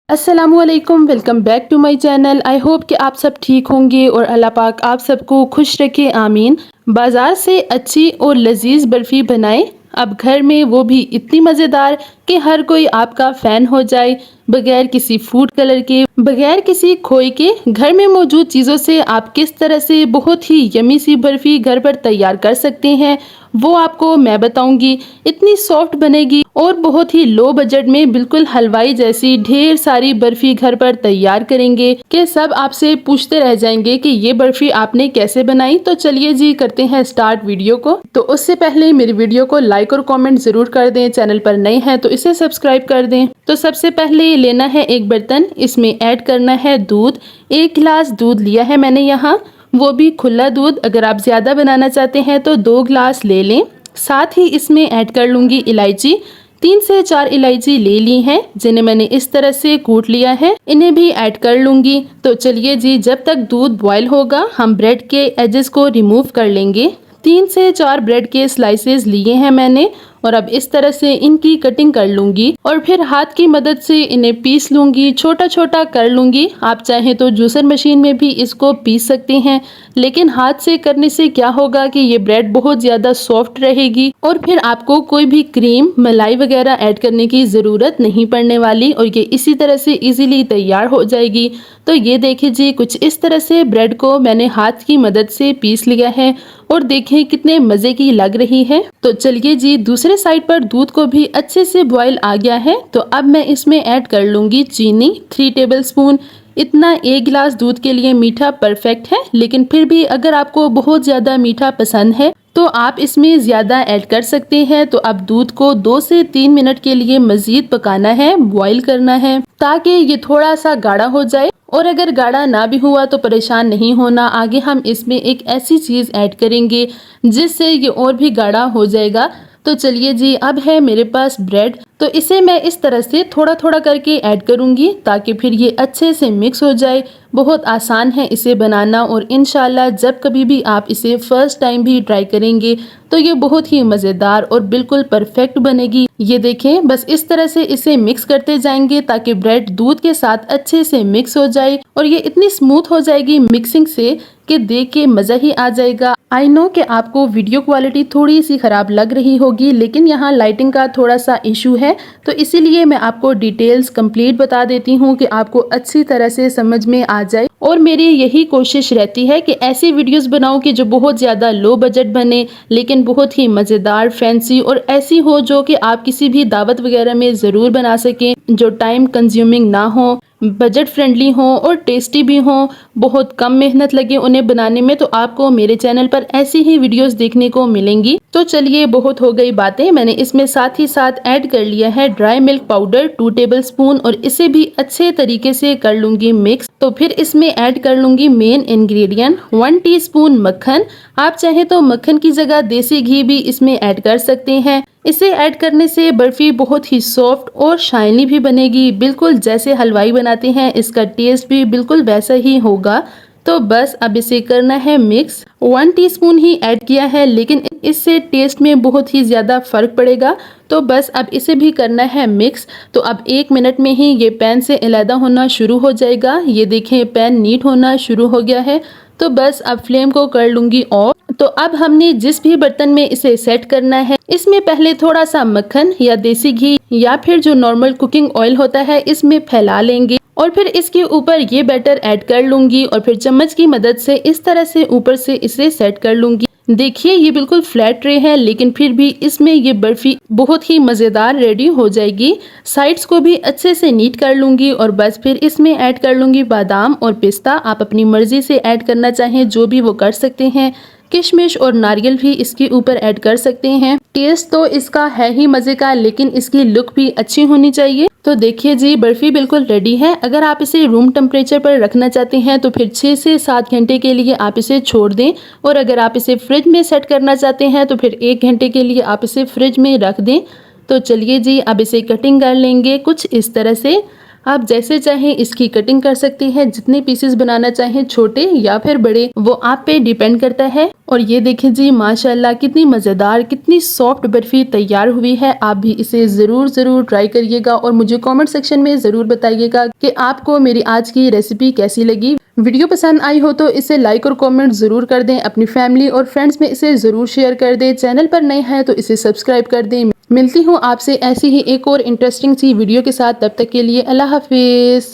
अस्सलामुअलैकुम, welcome back to my channel. I hope कि आप सब ठीक होंगे और अल्लाह पाक आप सबको खुश रखे, आमीन। बाज़ार से अच्छी और लजीज बर्फ़ी बनाएं अब घर में, वो भी इतनी मज़ेदार कि हर कोई आपका फ़ैन हो जाए। बगैर किसी फूड कलर के, बगैर किसी खोए के, घर में मौजूद चीज़ों से आप किस तरह से बहुत ही यमी सी बर्फ़ी घर पर तैयार कर सकते हैं वो आपको मैं बताऊंगी। इतनी सॉफ्ट बनेगी और बहुत ही लो बजट में बिल्कुल हलवाई जैसी ढेर सारी बर्फी घर पर तैयार करेंगे कि सब आपसे पूछते रह जाएंगे कि ये बर्फी आपने कैसे बनाई। तो चलिए जी करते हैं स्टार्ट वीडियो को। तो उससे पहले मेरी वीडियो को लाइक और कमेंट जरूर कर दें। चैनल पर नए हैं तो इसे सब्सक्राइब कर दें। तो सबसे पहले लेना है एक बर्तन, इसमें ऐड करना है दूध। 1 गिलास दूध लिया है मैंने यहाँ, वो भी खुला दूध। अगर आप ज़्यादा बनाना चाहते हैं तो 2 गिलास ले लें। साथ ही इसमें ऐड कर लूँगी इलायची। 3 से 4 इलायची ले ली हैं जिन्हें मैंने इस तरह से कूट लिया है, इन्हें भी ऐड कर लूँगी। तो चलिए जी, जब तक दूध बॉयल होगा हम ब्रेड के एजेस को रिमूव कर लेंगे। 3 से 4 ब्रेड के स्लाइसेस लिए हैं मैंने और अब इस तरह से इनकी कटिंग कर लूंगी और फिर हाथ की मदद से इन्हें पीस लूंगी, छोटा छोटा कर लूंगी। आप चाहें तो जूसर मशीन में भी इसको पीस सकते हैं, लेकिन हाथ से करने से क्या होगा कि ये ब्रेड बहुत ज़्यादा सॉफ्ट रहेगी और फिर आपको कोई भी क्रीम मलाई वगैरह ऐड करने की ज़रूरत नहीं पड़ने वाली और ये इसी तरह से इजीली तैयार हो जाएगी। तो ये देखिए जी, कुछ इस तरह से ब्रेड को मैंने हाथ की मदद से पीस लिया है और देखें कितने मज़े की लग रही है। तो चलिए जी, दूसरे साइड पर दूध को भी अच्छे से बॉयल आ गया है तो अब मैं इसमें ऐड कर लूँगी चीनी, 3 टेबल स्पून। इतना 1 गिलास दूध के लिए मीठा परफेक्ट है, लेकिन फिर भी अगर आपको बहुत ज़्यादा मीठा पसंद है तो आप इसमें ज़्यादा ऐड कर सकते हैं। तो अब दूध को 2 से 3 मिनट के लिए मज़ीद पकाना है, बॉईल करना है ताकि ये थोड़ा सा गाढ़ा हो जाए। और अगर गाढ़ा ना भी हुआ तो परेशान नहीं होना, आगे हम इसमें एक ऐसी चीज़ ऐड करेंगे जिससे ये और भी गाढ़ा हो जाएगा। तो चलिए जी, अब है मेरे पास ब्रेड, तो इसे मैं इस तरह से थोड़ा थोड़ा करके ऐड करूँगी ताकि फिर ये अच्छे से मिक्स हो जाए। बहुत आसान है इसे बनाना और इंशाल्लाह जब कभी भी आप इसे फर्स्ट टाइम भी ट्राई करेंगे तो ये बहुत ही मज़ेदार और बिल्कुल परफेक्ट बनेगी। ये देखें, बस इस तरह से इसे मिक्स करते जाएंगे ताकि ब्रेड दूध के साथ अच्छे से मिक्स हो जाए और ये इतनी स्मूथ हो जाएगी मिक्सिंग से कि देख के मज़ा ही आ जाएगा। आई नो कि आपको वीडियो क्वालिटी थोड़ी सी ख़राब लग रही होगी, लेकिन यहाँ लाइटिंग का थोड़ा सा इशू है तो इसीलिए मैं आपको डिटेल्स कंप्लीट बता देती हूँ कि आपको अच्छी तरह से समझ में आ जाए। और मेरी यही कोशिश रहती है कि ऐसी वीडियोस बनाऊं कि जो बहुत ज़्यादा लो बजट बने लेकिन बहुत ही मज़ेदार, फैंसी और ऐसी हो जो कि आप किसी भी दावत वगैरह में ज़रूर बना सकें, जो टाइम कंज्यूमिंग ना हो, बजट फ्रेंडली हो और टेस्टी भी हो, बहुत कम मेहनत लगे उन्हें बनाने में। तो आपको मेरे चैनल पर ऐसी ही वीडियोस देखने को मिलेंगी। तो चलिए, बहुत हो गई बातें, मैंने इसमें साथ ही साथ ऐड कर लिया है dry milk powder 2 table spoon और इसे भी अच्छे तरीके से कर लूँगी मिक्स। तो फिर इसमें ऐड कर लूँगी मेन इंग्रेडिएंट 1 टीस्पून मक्खन। आप चाहे तो मक्खन की जगह देसी घी भी इसमें ऐड कर सकते हैं। इसे ऐड करने से बर्फी बहुत ही सॉफ्ट और शाइनी भी बनेगी, बिल्कुल जैसे हलवाई बनाते हैं, इसका टेस्ट भी बिल्कुल वैसा ही होगा। तो बस अब इसे करना है मिक्स। 1 टीस्पून ही ऐड किया है लेकिन इससे टेस्ट में बहुत ही ज़्यादा फ़र्क पड़ेगा। तो बस अब इसे भी करना है मिक्स। तो अब 1 मिनट में ही ये पैन से अलग होना शुरू हो जाएगा। ये देखें, पैन नीट होना शुरू हो गया है। तो बस अब फ्लेम को कर लूँगी ऑफ। तो अब हमने जिस भी बर्तन में इसे सेट करना है, इसमें पहले थोड़ा सा मक्खन या देसी घी या फिर जो नॉर्मल कुकिंग ऑयल होता है इसमें फैला लेंगे और फिर इसके ऊपर ये बैटर ऐड कर लूँगी और फिर चम्मच की मदद से इस तरह से ऊपर से इसे सेट कर लूँगी। देखिए, ये बिल्कुल फ्लैट ट्रे है लेकिन फिर भी इसमें ये बर्फी बहुत ही मज़ेदार रेडी हो जाएगी। साइड्स को भी अच्छे से नीट कर लूँगी और बस फिर इसमें ऐड कर लूँगी बादाम और पिस्ता। आप अपनी मर्ज़ी से ऐड करना चाहें जो भी वो कर सकते हैं। किशमिश और नारियल भी इसके ऊपर ऐड कर सकते हैं। टेस्ट तो इसका है ही मज़े का, लेकिन इसकी लुक भी अच्छी होनी चाहिए। तो देखिए जी, बर्फ़ी बिल्कुल रेडी है। अगर आप इसे रूम टेम्परेचर पर रखना चाहते हैं तो फिर 6 से 7 घंटे के लिए आप इसे छोड़ दें और अगर आप इसे फ्रिज में सेट करना चाहते हैं तो फिर 1 घंटे के लिए आप इसे फ्रिज में रख दें। तो चलिए जी, अब इसे कटिंग कर लेंगे कुछ इस तरह से। आप जैसे चाहें इसकी कटिंग कर सकते हैं, जितने पीसेस बनाना चाहें छोटे या फिर बड़े वो आप पे डिपेंड करता है। और ये देखें जी माशाल्लाह कितनी मज़ेदार कितनी सॉफ्ट बर्फ़ी तैयार हुई है। आप भी इसे ज़रूर ट्राई करिएगा और मुझे कमेंट सेक्शन में ज़रूर बताइएगा कि आपको मेरी आज की रेसिपी कैसी लगी। वीडियो पसंद आई हो तो इसे लाइक और कमेंट ज़रूर कर दें, अपनी फैमिली और फ्रेंड्स में इसे ज़रूर शेयर कर दें। चैनल पर नए हैं तो इसे सब्सक्राइब कर दें। मिलती हूँ आपसे ऐसी ही एक और इंटरेस्टिंग सी वीडियो के साथ, तब तक के लिए अल्लाह हाफिज़।